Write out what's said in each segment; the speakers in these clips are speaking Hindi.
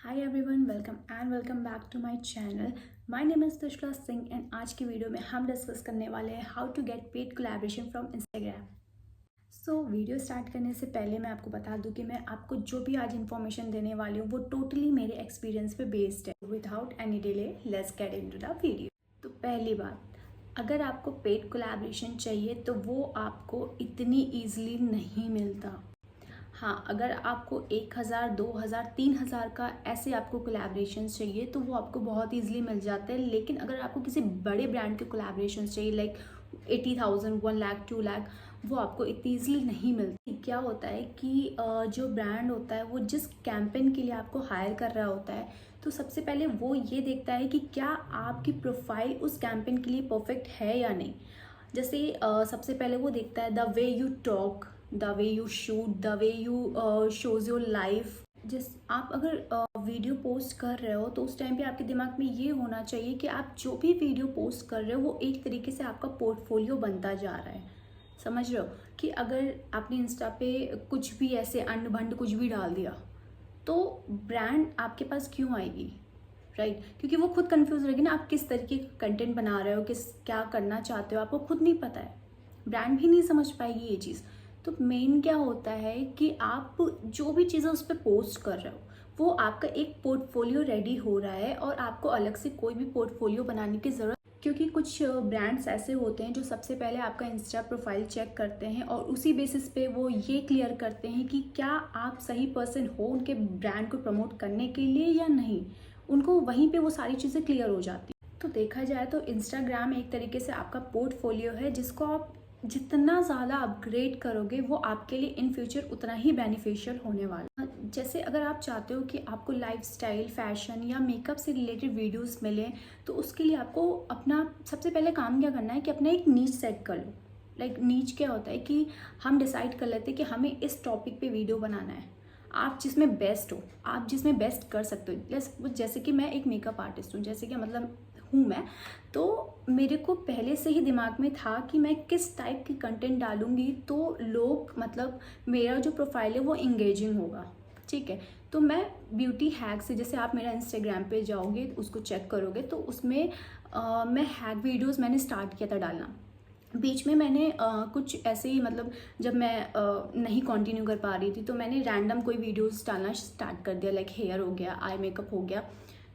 Hi everyone, welcome back to my channel. My name is Tushka Singh and आज की वीडियो में हम डिस्कस करने वाले हैं how to get paid collaboration from Instagram. So video start करने से पहले मैं आपको बता दूं कि मैं आपको जो भी आज इन्फॉर्मेशन देने वाली हूँ वो टोटली मेरे एक्सपीरियंस पे बेस्ड है। Without any delay let's get into the video. तो पहली बात, अगर आपको पेड कोलैबोरेशन चाहिए तो वो आपको इतनी ईजिली नहीं मिलता। हाँ, अगर आपको 1,000, 2,000, 3,000 का ऐसे आपको कोलैबोरेशन चाहिए तो वो आपको बहुत ईजिली मिल जाता है। लेकिन अगर आपको किसी बड़े ब्रांड के कोलैबोरेशन चाहिए लाइक 80,000, 1 लाख, 2 लाख, वो आपको इतनी ईजिली नहीं मिलती। क्या होता है कि जो ब्रांड होता है वो जिस कैंपेन के लिए आपको हायर कर रहा होता है तो सबसे पहले वो ये देखता है कि क्या आपकी प्रोफाइल उस कैंपेन के लिए परफेक्ट है या नहीं। जैसे सबसे पहले वो देखता है the way you talk, the way you shoot, the way you shows your life. जिस आप अगर वीडियो पोस्ट कर रहे हो तो उस टाइम पे आपके दिमाग में ये होना चाहिए कि आप जो भी वीडियो पोस्ट कर रहे हो वो एक तरीके से आपका पोर्टफोलियो बनता जा रहा है। समझ रहे हो कि अगर आपने इंस्टा पे कुछ भी ऐसे अंड भंड कुछ भी डाल दिया तो ब्रांड आपके पास क्यों आएगी, राइट? क्योंकि वो खुद कंफ्यूज रहेगी ना, आप किस तरीके का कंटेंट बना रहे हो, किस क्या करना चाहते हो, आपको खुद नहीं पता है, ब्रांड भी नहीं समझ पाएगी ये चीज़। तो मेन क्या होता है कि आप जो भी चीज़ें उस पर पोस्ट कर रहे हो वो आपका एक पोर्टफोलियो रेडी हो रहा है और आपको अलग से कोई भी पोर्टफोलियो बनाने की ज़रूरत। क्योंकि कुछ ब्रांड्स ऐसे होते हैं जो सबसे पहले आपका इंस्टा प्रोफाइल चेक करते हैं और उसी बेसिस पे वो ये क्लियर करते हैं कि क्या आप सही पर्सन हो उनके ब्रांड को प्रमोट करने के लिए या नहीं। उनको वहीं पे वो सारी चीज़ें क्लियर हो जाती हैं। तो देखा जाए तो इंस्टाग्राम एक तरीके से आपका पोर्टफोलियो है जिसको आप जितना ज़्यादा अपग्रेड करोगे वो आपके लिए इन फ्यूचर उतना ही बेनिफिशियल होने वाला। जैसे अगर आप चाहते हो कि आपको लाइफस्टाइल, फैशन या मेकअप से रिलेटेड वीडियोस मिलें तो उसके लिए आपको अपना सबसे पहले काम क्या करना है कि अपना एक नीच सेट कर लो। लाइक नीच क्या होता है कि हम डिसाइड कर लेते हैं कि हमें इस टॉपिक पे वीडियो बनाना है। आप जिसमें बेस्ट हो, आप जिसमें बेस्ट कर सकते हो। जैसे कि मैं एक मेकअप आर्टिस्ट हूँ, जैसे कि मतलब हूँ मैं, तो मेरे को पहले से ही दिमाग में था कि मैं किस टाइप की कंटेंट डालूंगी तो लोग मतलब मेरा जो प्रोफाइल है वो इंगेजिंग होगा। ठीक है, तो मैं ब्यूटी हैक से, जैसे आप मेरा इंस्टाग्राम पे जाओगे उसको चेक करोगे तो उसमें मैं हैक वीडियोस मैंने स्टार्ट किया था डालना। बीच में मैंने कुछ ऐसे ही मतलब जब मैं नहीं कंटिन्यू कर पा रही थी तो मैंने रैंडम कोई वीडियोस डालना स्टार्ट कर दिया, लाइक हेयर हो गया, आई मेकअप हो गया।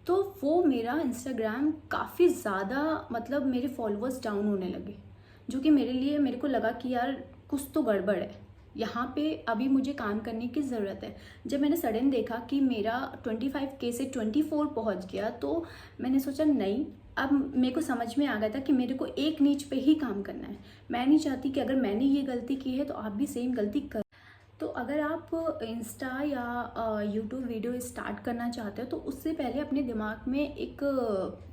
तो वो मेरा इंस्टाग्राम काफ़ी ज़्यादा मतलब मेरे फॉलोअर्स डाउन होने लगे, जो कि मेरे को लगा कि यार कुछ तो गड़बड़ है, यहाँ पे अभी मुझे काम करने की ज़रूरत है। जब मैंने सडन देखा कि मेरा 25K से 24 पहुँच गया तो मैंने सोचा नहीं, अब मेरे को समझ में आ गया था कि मेरे को एक नीच पे ही काम करना है। मैं नहीं चाहती कि अगर मैंने ये गलती की है तो आप भी सेम गलती कर। तो अगर आप इंस्टा या यूट्यूब वीडियो स्टार्ट करना चाहते हो तो उससे पहले अपने दिमाग में एक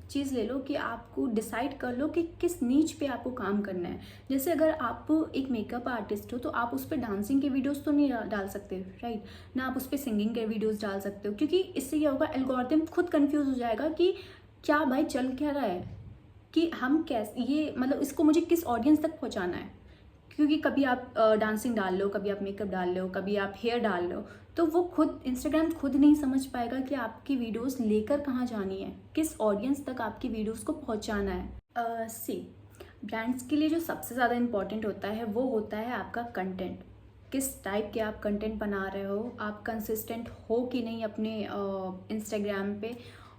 चीज़ ले लो कि आपको डिसाइड कर लो कि किस नीच पे आपको काम करना है। जैसे अगर आप एक मेकअप आर्टिस्ट हो तो आप उस पर डांसिंग के वीडियोस तो नहीं डाल सकते, राइट ना, आप उस पर सिंगिंग के वीडियोस डाल सकते हो, क्योंकि इससे क्या होगा, एल्गोरिथम खुद कंफ्यूज हो जाएगा कि क्या भाई चल क्या रहा है, कि हम कैसे ये मतलब इसको मुझे किस ऑडियंस तक पहुंचाना है। क्योंकि कभी आप डांसिंग डाल लो, कभी आप मेकअप डाल लो, कभी आप हेयर डाल लो, तो वो खुद इंस्टाग्राम खुद नहीं समझ पाएगा कि आपकी वीडियोस लेकर कहाँ जानी है, किस ऑडियंस तक आपकी वीडियोस को पहुँचाना है। सी ब्रांड्स के लिए जो सबसे ज़्यादा इम्पॉर्टेंट होता है वो होता है आपका कंटेंट। किस टाइप के आप कंटेंट बना रहे हो, आप कंसिस्टेंट हो कि नहीं अपने इंस्टाग्राम पे,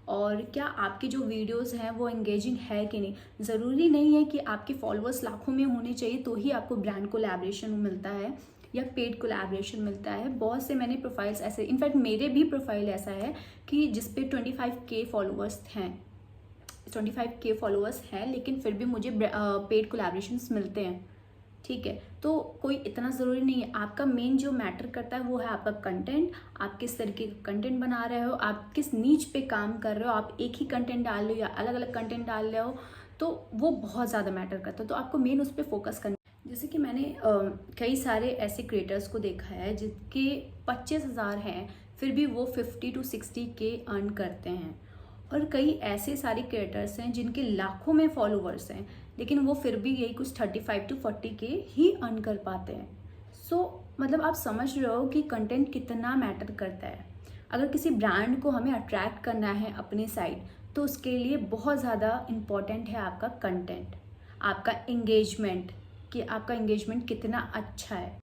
और क्या आपकी जो वीडियोस हैं वो एंगेजिंग है कि नहीं। ज़रूरी नहीं है कि आपके फॉलोअर्स लाखों में होने चाहिए तो ही आपको ब्रांड कोलैबोरेशन मिलता है या पेड कोलैबोरेशन मिलता है। बहुत से मैंने प्रोफाइल्स ऐसे, इनफैक्ट मेरे भी प्रोफाइल ऐसा है कि जिस पे 25K फॉलोअर्स हैं, 25K फॉलोअर्स हैं, लेकिन फिर भी मुझे पेड कोलैबोरेशंस मिलते हैं। ठीक है, तो कोई इतना ज़रूरी नहीं है। आपका मेन जो मैटर करता है वो है आपका कंटेंट, आप किस तरीके का कंटेंट बना रहे हो, आप किस नीच पे काम कर रहे हो, आप एक ही कंटेंट डाल रहे हो या अलग अलग कंटेंट डाल रहे हो, तो वो बहुत ज़्यादा मैटर करता है। तो आपको मेन उस पर फोकस करना। जैसे कि मैंने कई सारे ऐसे क्रिएटर्स को देखा है जिनके 25,000 हैं फिर भी वो 50 to 60K अर्न करते हैं, और कई ऐसे सारे क्रिएटर्स हैं जिनके लाखों में फॉलोवर्स हैं लेकिन वो फिर भी यही कुछ 35 to 40K ही अर्न कर पाते हैं। सो मतलब आप समझ रहे हो कि कंटेंट कितना मैटर करता है। अगर किसी ब्रांड को हमें अट्रैक्ट करना है अपने साइड, तो उसके लिए बहुत ज़्यादा इम्पॉर्टेंट है आपका कंटेंट, आपका एंगेजमेंट, कि आपका एंगेजमेंट कितना अच्छा है।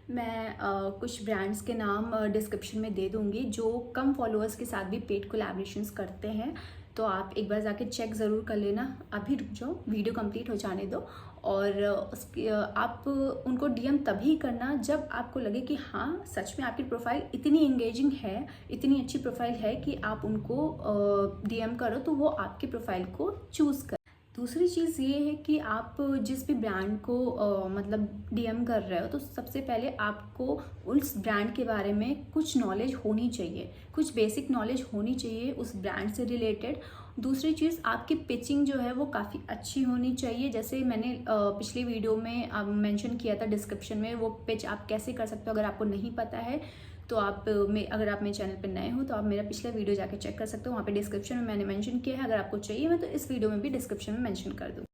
मैं कुछ ब्रांड्स के नाम डिस्क्रिप्शन में दे दूँगी जो कम फॉलोअर्स के साथ भी पेड कोलैबोरेशंस करते हैं, तो आप एक बार जाके चेक ज़रूर कर लेना। अभी रुक जाओ, वीडियो कंप्लीट हो जाने दो, और उसके आप उनको डीएम तभी करना जब आपको लगे कि हाँ सच में आपकी प्रोफाइल इतनी एंगेजिंग है, इतनी अच्छी प्रोफाइल है कि आप उनको डीएम करो तो वो आपकी प्रोफाइल को चूज़ कर। दूसरी चीज़ ये है कि आप जिस भी ब्रांड को मतलब डीएम कर रहे हो, तो सबसे पहले आपको उस ब्रांड के बारे में कुछ नॉलेज होनी चाहिए, कुछ बेसिक नॉलेज होनी चाहिए उस ब्रांड से रिलेटेड। दूसरी चीज़, आपकी पिचिंग जो है वो काफ़ी अच्छी होनी चाहिए। जैसे मैंने पिछली वीडियो में मेंशन किया था डिस्क्रिप्शन में, वो पिच आप कैसे कर सकते हो अगर आपको नहीं पता है तो आप अगर आप मेरे चैनल पर नए हो तो आप मेरा पिछला वीडियो जाके चेक कर सकते हो, वहाँ पे डिस्क्रिप्शन में मैंने मेंशन किया है। अगर आपको चाहिए मैं तो इस वीडियो में भी डिस्क्रिप्शन में मेंशन कर दूँ।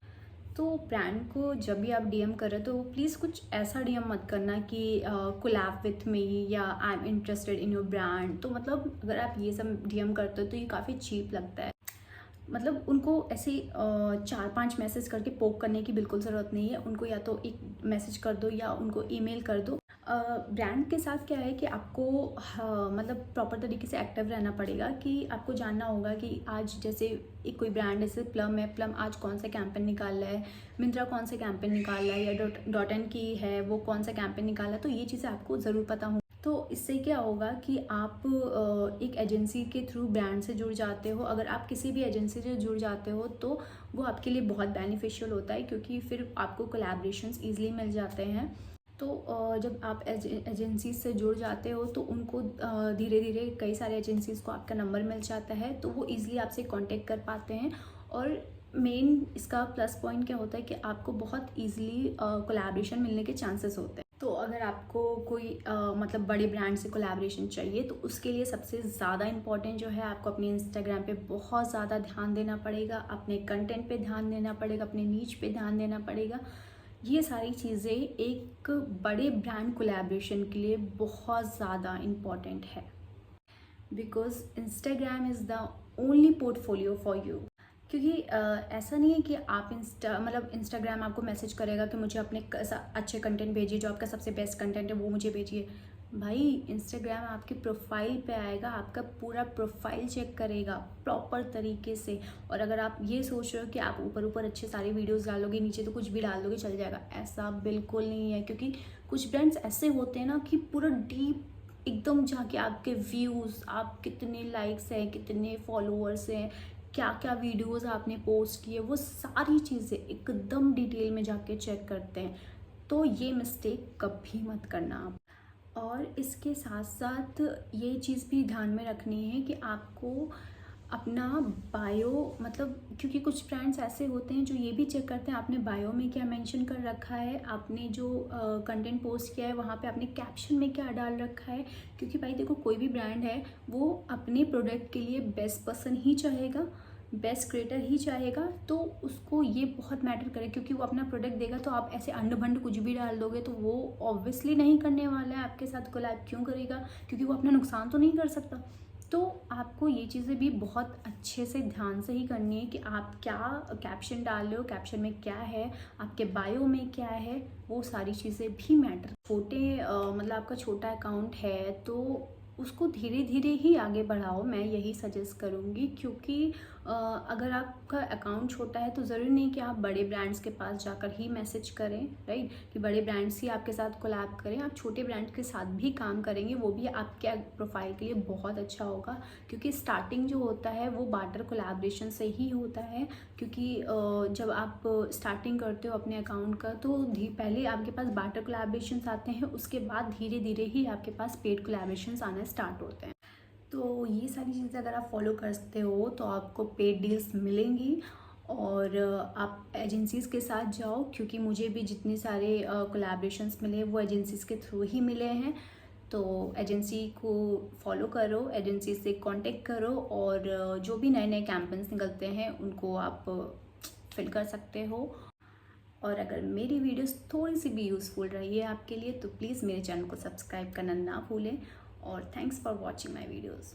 तो ब्रांड को जब भी आप डीएम कर रहे हो तो प्लीज़ कुछ ऐसा डीएम मत करना कि कोलैब विथ मी या I am interested in your brand. तो मतलब अगर आप ये सब डीएम करते हो तो ये काफ़ी चीप लगता है। मतलब उनको ऐसे 4-5 मैसेज करके पोक करने की बिल्कुल ज़रूरत नहीं है। उनको या तो एक मैसेज कर दो या उनको ईमेल कर दो। ब्रांड के साथ क्या है कि आपको मतलब प्रॉपर तरीके से एक्टिव रहना पड़ेगा, कि आपको जानना होगा कि आज जैसे एक कोई ब्रांड जैसे प्लम है, प्लम आज कौन सा कैंपेन निकाल रहा है, मिंत्रा कौन सा कैंपेन निकाल रहा है, या डॉट एन की है वो कौन सा कैंपेन निकाल रहा है। तो ये चीज़ें आपको ज़रूर पता हो। तो इससे क्या होगा कि आप एक एजेंसी के थ्रू ब्रांड से जुड़ जाते हो। अगर आप किसी भी एजेंसी से जुड़ जाते हो तो वो आपके लिए बहुत बेनिफिशियल होता है, क्योंकि फिर आपको कोलैबोरेशंस ईजिली मिल जाते हैं। तो जब आप एजेंसीज से जुड़ जाते हो तो उनको धीरे धीरे कई सारे एजेंसीज को आपका नंबर मिल जाता है, तो वो ईजिली आपसे कांटेक्ट कर पाते हैं। और मेन इसका प्लस पॉइंट क्या होता है कि आपको बहुत ईजिली कोलैबोरेशन मिलने के चांसेस होते हैं। तो अगर आपको कोई मतलब बड़े ब्रांड से कोलैबोरेशन चाहिए तो उसके लिए सबसे ज़्यादा इम्पॉर्टेंट जो है, आपको अपने इंस्टाग्राम पे बहुत ज़्यादा ध्यान देना पड़ेगा, अपने कंटेंट पे ध्यान देना पड़ेगा, अपने नीच पे ध्यान देना पड़ेगा। ये सारी चीज़ें एक बड़े ब्रांड कोलैबोरेशन के लिए बहुत ज़्यादा इम्पॉर्टेंट है, because Instagram is the only portfolio for you. क्योंकि ऐसा नहीं है कि आप इंस्टाग्राम आपको मैसेज करेगा कि मुझे अपने अच्छे कंटेंट भेजिए, जो आपका सबसे बेस्ट कंटेंट है वो मुझे भेजिए। भाई इंस्टाग्राम आपकी प्रोफाइल पे आएगा, आपका पूरा प्रोफाइल चेक करेगा प्रॉपर तरीके से। और अगर आप ये सोच रहे हो कि आप ऊपर ऊपर अच्छे सारे वीडियोस डालोगे, नीचे तो कुछ भी डाल दोगे चल जाएगा, ऐसा बिल्कुल नहीं है। क्योंकि कुछ ब्रांड्स ऐसे होते हैं ना कि पूरा डीप एकदम जाके आपके व्यूज़, आप कितने लाइक्स हैं, कितने फॉलोअर्स हैं, क्या क्या वीडियोस आपने पोस्ट किए, वो सारी चीज़ें एकदम डिटेल में जाके चेक करते हैं। तो ये मिस्टेक कभी मत करना आप। और इसके साथ साथ ये चीज़ भी ध्यान में रखनी है कि आपको अपना बायो, मतलब क्योंकि कुछ ब्रांड्स ऐसे होते हैं जो ये भी चेक करते हैं आपने बायो में क्या मेंशन कर रखा है, आपने जो कंटेंट पोस्ट किया है वहाँ पे आपने कैप्शन में क्या डाल रखा है। क्योंकि भाई देखो, कोई भी ब्रांड है वो अपने प्रोडक्ट के लिए बेस्ट पर्सन ही चाहेगा, बेस्ट क्रिएटर ही चाहेगा, तो उसको ये बहुत मैटर करे। क्योंकि वो अपना प्रोडक्ट देगा, तो आप ऐसे अंड भंड कुछ भी डाल दोगे तो वो ऑब्वियसली नहीं करने वाला है आपके साथ कोलैब। क्यों करेगा? क्योंकि वो अपना नुकसान तो नहीं कर सकता। तो आपको ये चीज़ें भी बहुत अच्छे से ध्यान से ही करनी है कि आप क्या कैप्शन डाल रहे हो, कैप्शन में क्या है, आपके बायो में क्या है, वो सारी चीज़ें भी मैटर। मतलब आपका छोटा अकाउंट है तो उसको धीरे धीरे ही आगे बढ़ाओ, मैं यही सजेस्ट करूँगी। क्योंकि अगर आपका अकाउंट छोटा है तो ज़रूरी नहीं कि आप बड़े ब्रांड्स के पास जाकर ही मैसेज करें, राइट, कि बड़े ब्रांड्स ही आपके साथ कोलैब करें। आप छोटे ब्रांड्स के साथ भी काम करेंगे, वो भी आपके प्रोफाइल के लिए बहुत अच्छा होगा। क्योंकि स्टार्टिंग जो होता है वो बार्टर कोलैबोरेशन से ही होता है। क्योंकि जब आप स्टार्टिंग करते हो अपने अकाउंट का तो पहले आपके पास बार्टर कोलैबोरेशंस आते हैं, उसके बाद धीरे धीरे ही आपके पास पेड कोलैबोरेशंस आना स्टार्ट होते हैं। तो ये सारी चीज़ें अगर आप फॉलो करते हो तो आपको पेड डील्स मिलेंगी। और आप एजेंसीज़ के साथ जाओ, क्योंकि मुझे भी जितने सारे कोलैबोरेशंस मिले वो एजेंसीज़ के थ्रू ही मिले हैं। तो एजेंसी को फॉलो करो, एजेंसी से कांटेक्ट करो, और जो भी नए नए कैंपेन्स निकलते हैं उनको आप फिल कर सकते हो। और अगर मेरी वीडियोस थोड़ी सी भी यूज़फुल रही है आपके लिए तो प्लीज़ मेरे चैनल को सब्सक्राइब करना ना भूलें। और thanks for watching my videos.